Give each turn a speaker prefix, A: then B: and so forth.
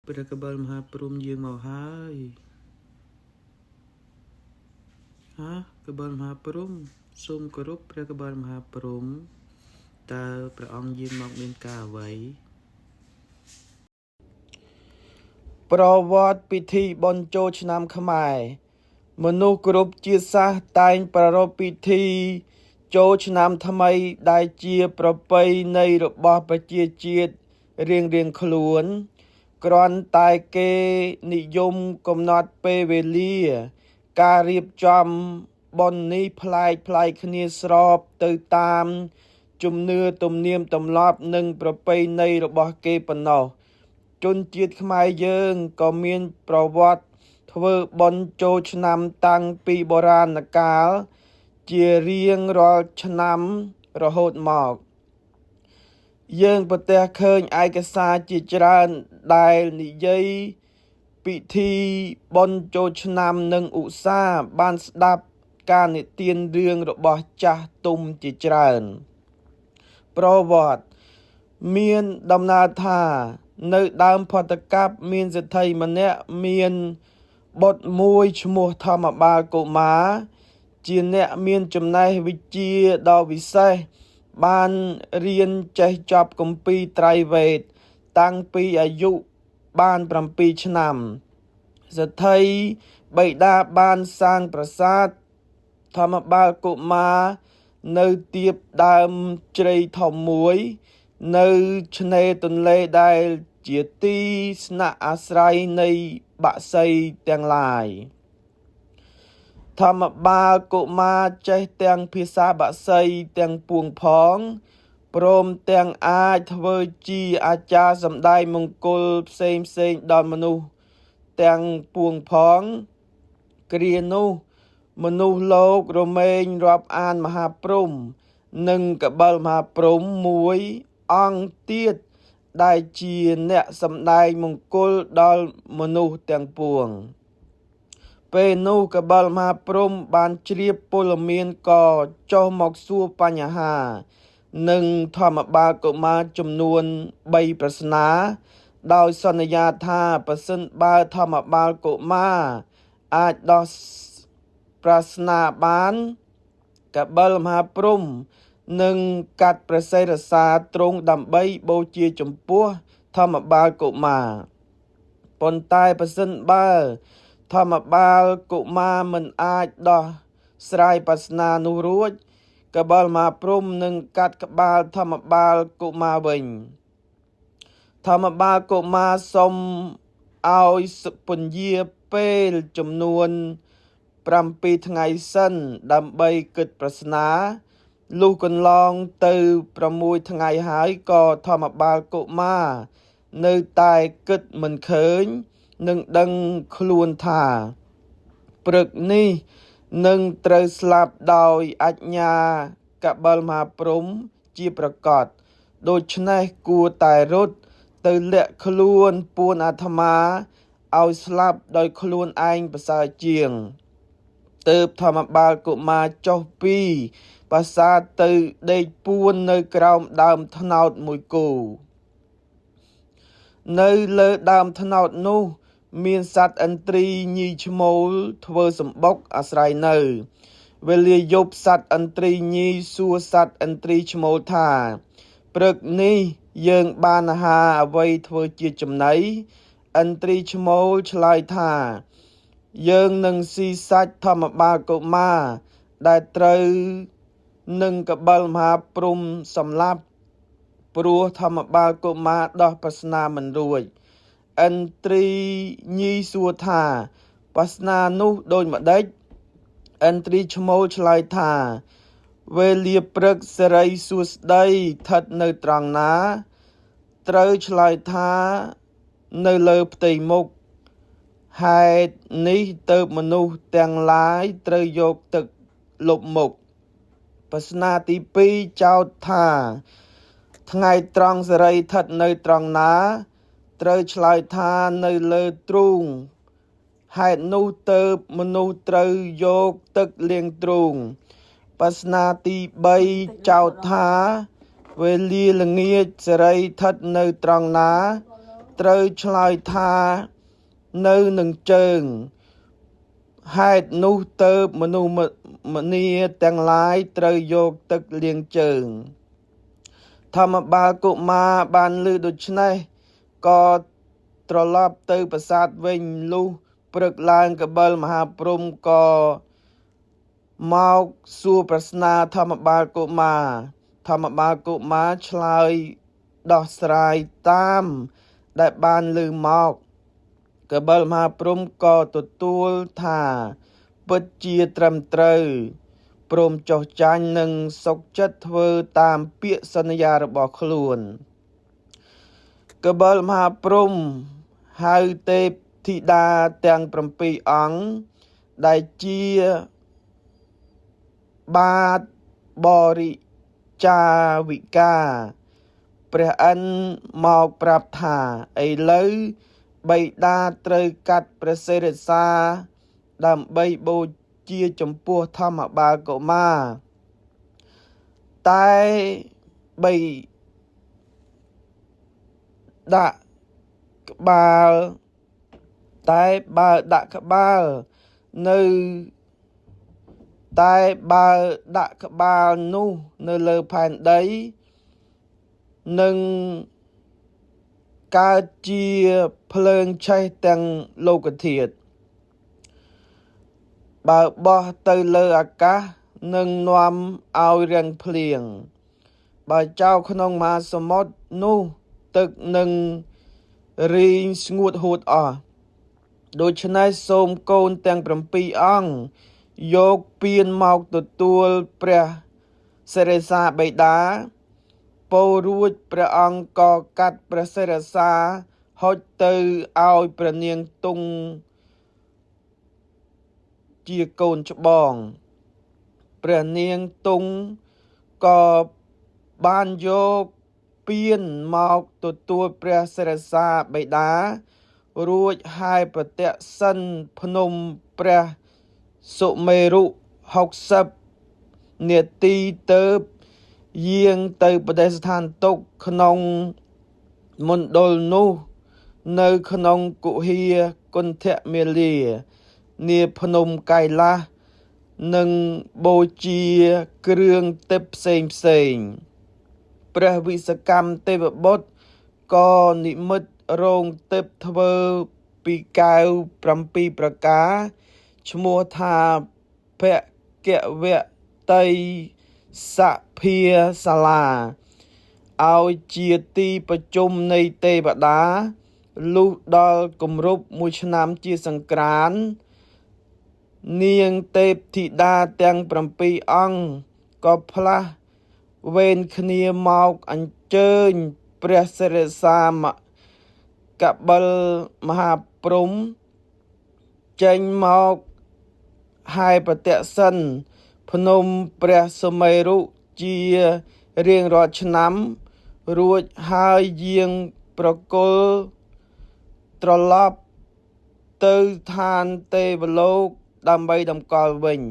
A: ព្រះកបិលមហាព្រំយើងមកហើយកបិលមហាព្រំសូមគោរពព្រះកបិលមហាព្រំតើព្រះអង្គយាងមកមានការអ្វីប្រវត្តិពិធីបុណ្យចូលឆ្នាំខ្មែរមនុស្សគ្រប់ជាតិសាសន៍តែងប្រារព្ធពិធីចូលឆ្នាំថ្មីដែលជាប្រពៃណីរបស់ប្រជាជាតិរៀងៗខ្លួនគ្រាន់តែគេនិយមកំណត់ពេលវេលាការរៀបចំបុណ្យនេះប្លែកគ្នាស្របទៅតាមជំនឿទំនៀមទម្លាប់និងប្រពៃណីរបស់គេប៉ុណ្ណោះជនជាតិខ្មែរយើងក៏មានប្រវត្តិធ្វើបុណ្យចូលឆ្នាំតាំងពីបុរាណកាលជារៀងរាល់ឆ្នាំរហូតមកយើងប្រទះឃើញឯកសារជាច្រើនដែលនិយាយពិធីបុណ្យចូលឆ្នាំនិងឧស្សាហ៍បានស្ដាប់ការនិទានរឿងរបស់ចាស់ទុំជាច្រើនប្រវត្តិមានដំណើរថានៅដើមផតកັບមានសេដ្ឋីម្នាក់មានបុត្រមួយឈ្មោះធម្មបាលកុមារជាអ្នកមានចំណេះវិជ្ជាដ៏វិសេសបានរៀនចេះចប់គម្ពីរត្រៃវេទតាំងពីអាយុបាន7ឆ្នាំសេដ្ឋីបិតាបានសាងប្រាសាទធម្មបាលកុមារនៅទៀបដើមជ្រៃធំមួយនៅឆ្នេរទន្លេដែលជាទីស្នាក់អាស្រ័យនៃបក្សីទាំងឡាយធម្មបាលកុមារចេះទាំងភាសាបក្សីទាំងពួងផងព្រមទាំងអាចធ្វើជាអាចារ្យសម្ដែងមង្គលផ្សេងដល់មនុស្សទាំងពួងផងគ្រានោះមនុស្សលោករមែងរាប់អានមហាព្រំនិងកបិលមហាព្រំមួយអង្គទៀតដែលជាអ្នកសម្ដែងមង្គលដល់មនុស្សទាំងពួងពេលនោះកបិលមហាព្រំបានជ្រាបពលមានក៏ចុះមកសួរបញ្ហានិងធម្មបាលកុមារចំនួន3ប្រស្នាដោយសន្យាថាប្រសិនបើធម្មបាលកុមារអាចដោះប្រស្នាបានកបិលមហាព្រំនឹងកាត់ព្រះសិរសាទ្រង់ដើម្បីបូជាចំពោះធម្មបាលកុមារប៉ុន្តែប្រសិនបើធម្មបាលកុមារមិនអាចដោះស្រាយប្រស្នានោះរួចកបិលមហាព្រំនឹងកាត់ក្បាលធម្មបាលកុមារវិញធម្មបាលកុមារសុំឲ្យពន្យាពេលចំនួន7ថ្ងៃសិនដើម្បីគិតប្រស្នាលុះកន្លងទៅ6ថ្ងៃហើយក៏ធម្មបាលកុមារនៅតែគិតមិនឃើញនឹងដឹងខ្លួនថាព្រឹកនេះនឹងត្រូវស្លាប់ដោយអញ្ញាកបិលមហាព្រំជាប្រកបដូច្នេះគួរតែរត់ទៅលាក់ខ្លួនពួនអាត្មាឲ្យស្លាប់ដោយខ្លួនឯងប្រសើរជាងទើបធម្មបាលកុមារចុះពីប្រាសាទទៅដេកពួននៅក្រោមដើមត្នោតមួយគូនៅលើដើមត្នោតនោះមានសត្វឥន្ទ្រីញីឈ្មោលធ្វើសម្បុកអាស្រ័យនៅវេលាយប់សត្វឥន្ទ្រីញីសួរសត្វឥន្ទ្រីឈ្មោលថាព្រឹកនេះយើងបានអាហារអ្វីធ្វើជាចំណីឥន្ទ្រីឈ្មោលឆ្លើយថាយើងនឹងស៊ីសាច់ធម្មបាលកុមារដែលត្រូវនឹងកបិលមហាព្រំសម្លាប់ព្រោះធម្មបាលកុមារដោះប្រស្នាមិនរួចឥន្ទ្រីញីសួរថាប្រស្នានោះដូចម្ដេចឥន្ទ្រីឈ្មោលឆ្លើយថាវេលាព្រឹកសិរីសួស្តីស្ថិតនៅត្រង់ណាត្រូវឆ្លើយថានៅលើផ្ទៃមុខហេតុនេះទើបមនុស្សទាំងឡាយត្រូវយកទឹកលុបមុខប្រស្នាទី2ចោទថាថ្ងៃត្រង់សិរីស្ថិតនៅត្រង់ណាត្រូវឆ្លើយថានៅលើទ្រូងហេតុនោះទើបមនុស្សត្រូវយកទឹកលាងទ្រូងប្រស្នាទី3ចោទថាវេលាល្ងាចសិរីស្ថិតនៅត្រង់ណា ត្រូវឆ្លើយថានៅនឹងជើងហេតុនោះទៅមនុស្សមនាទាំងឡាយត្រូវយកទឹកលាងជើងធម្មបាលកុមារបានឮដូច្នេះក៏ត្រឡប់ទៅប្រាសាទវិញលុះព្រឹកឡើងកបិលមហាព្រហ្មក៏មកសួរប្រស្នាធម្មបាលកុមារធម្មបាលកុមារឆ្លើយដោះស្រាយតាមដែលបានឮមកកបិលមហាព្រហ្មក៏ទទួលថាពិតជាត្រឹមត្រូវព្រមចុះចាញ់និងសុខចិត្តធ្វើតាមពាក្យសន្យារបស់ខ្លួនកបិលមហាព្រហ្មហៅទេពធីតាទាំង7អង្គដែលជាបាទបរិចាវិកាព្រះឥន្ទមកប្រាប់ថាឥឡូវបិតាត្រូវកាត់ព្រះសិរសាដើម្បីបូជាចំពោះធម្មបាលកុមារតែបីដាក់ក្បាលតែបើដាក់ក្បាលនៅតែបើដាក់ក្បាលនោះនៅលើផែនដីនឹងកើតជាភ្លើងឆេះទាំងលោកធាតុបើបោះទៅលើអាកាសនឹងនាំឲ្យរាំងភ្លៀងបើចោលក្នុងមហាសមុទ្រនោះទឹកនឹងរីងស្ងួតហួតអស់ដូច្នេះសូមកូនទាំង7អង្គយកពានមកទទួលព្រះសិរសាបិតាពោរួចព្រះអង្គក៏កាត់ព្រះសិរសាហុចទៅឲ្យព្រះនាងទុំជាកូនច្បងព្រះនាងទុំក៏បានយកពានមកទទួលព្រះសិរសាបិតារួចហើយប្រទក្សិណភ្នំព្រះសុមេរុ60នាទីទៅយាងទៅប្រទេសស្ថានទុកក្នុងមណ្ឌលនោះនៅក្នុងគុហាគុន្ទមាលានាភ្នំកៃឡាសនិងបូជាគ្រឿងទេពផ្សេងព្រះវិស្វកម្មទេវបុត្រក៏និមិត្តរោងទេពធ្វើពីកែវ7ប្រការឈ្មោះថាភគវតីសភាសាលាឲ្យជាទីប្រជុំនៃទេវតាលុះដល់គម្រប់1ឆ្នាំជាសង្ក្រាន្តនាងទេពធីតាទាំង7អង្គក៏ផ្លាស់វេនគ្នាមកអញ្ជើញព្រះសិរសាកបិលមហាព្រហ្មចេញមកហើយប្រទក្សិណភ្នំព្រះសុមេរុជារៀងរាល់ឆ្នាំរួចហើយយាងប្រគល់ត្រឡប់ទៅឋានទេវលោកដើម្បីតម្កល់វិញ